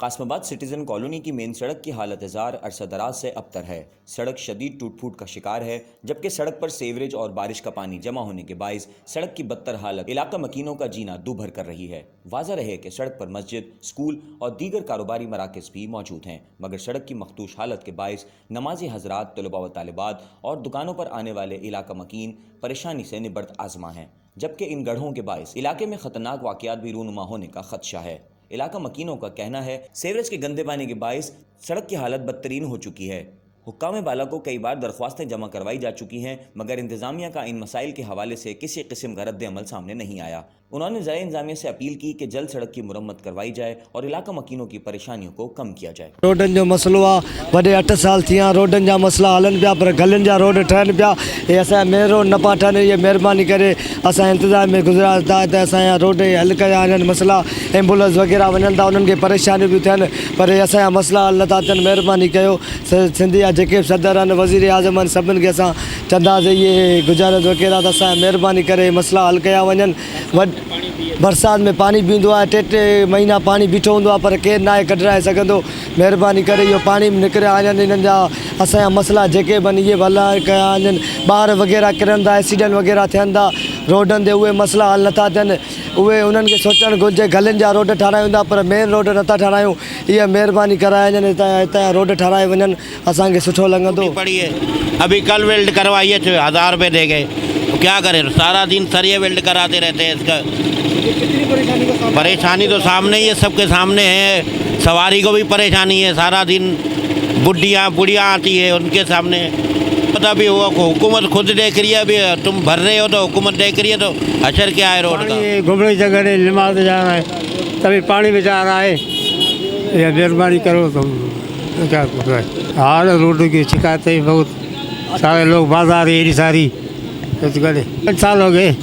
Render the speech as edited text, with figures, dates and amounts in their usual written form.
Kasmabad citizen colony की main सड़क की हालत हजार अरसा दराज से अबतर है। सड़क शदीद टूट फूट का शिकार है, जबकि सड़क पर सीवरेज और बारिश का पानी जमा होने के बायस सड़क की बदतर हालत इलाका मकीनों का जीना दूभर कर रही है। वाज़ा रहे कि सड़क पर मस्जिद, स्कूल और दीगर कारोबारी मराकज़ भी मौजूद हैं, मगर सड़क की मखदूश हालत के बायस नमाजी हजरात, तलबा व तालिबात और दुकानों पर आने वाले इलाका मकीन परेशानी से निबर्द आजमा हैं, जबकि इन गढ़ों के बायस इलाके में खतरनाक वाक़यात भी रूनुमा होने का खदशा है। इलाका मकीनों का कहना है सीवरेज के गंदे पानी के बायस सड़क की हालत बदतरीन हो चुकी है। हुक्काम बाला को कई बार दरख्वास्तें जमा करवाई जा चुकी हैं, मगर इंतजामिया का इन मसाइल के हवाले से किसी किस्म का रद्द अमल सामने नहीं आया। उन्होंने ज़राए इंतजामिया से अपील की कि जल्द सड़क की मुरम्मत करवाई जाए और इलाका मकीनों की परेशानियों को कम किया जाए। रोडन जो मसलो आहे वॾे 8 साल थिया, रोडन जा मसला हलन पिया, पर गलियुनि जा रोड ठहनि पिया। ये असांजा मेन रोड न पिया ठहनि, ये महिरबानी करे असां इंतज़ाम में गुज़ारिश था त असांजा रोड हल कया वञनि। मसला एम्बुलेंस वग़ैरह वञनि था, उन्हनि खे परेशानियूं बि थियनि, पर असांजा मसला हल नथा थियनि। महिरबानी कयो सिंधी जा जेके बि सदर आहिनि, वज़ीर आज़म आहिनि, सभिनि खे असां चवंदासीं इहे गुज़ारिश वग़ैरह त असांजा महिरबानी करे मसला हल कया वञनि। बरसात में पानी बींदो आहे, 3 महीना पानी बीठो हूंदो आहे, पर केरु नाहे कढाए सघंदो। महिरबानी करे इहो पानी निकिरिया वञनि, इन्हनि जा असांजा मसला जेके बि इहे भला कया वञनि। ॿार वग़ैरह किरनि था, एक्सीडेंट वग़ैरह थियनि था रोडनि ते, उहे मसला हल नथा थियनि। उहे उन्हनि खे सोचणु घुरिजे, गलियुनि जा रोड ठारायूं था, पर मेन रोड नथा ठारायूं। इहा महिरबानी कराए वञनि, हितां जा रोड ठाराए वञनि, असांखे सुठो लॻंदो। अभी कल वेल्ड करवाई है, 1000 रुपये दे गए, तो क्या करें, सारा दिन सरिये वेल्ड कराते रहते हैं। इसका कितनी परेशानी तो सामने ही है, सबके सामने है। सवारी को भी परेशानी है, सारा दिन बुढ़िया आती है, उनके सामने पता भी हुआ। हुकूमत खुद देख रही है, अभी तुम भर रहे हो तो हुकूमत देख रही है, तो असर क्या है रोड का। घूमने की जगह नहीं, नमाज जा रहा है, तभी पानी में जा रहा है। ये मेहरबानी करो तुम, क्या हाल रोड की शिकायतें बहुत, सारे लोग बाजार एरी सारी 5 साल हो गए।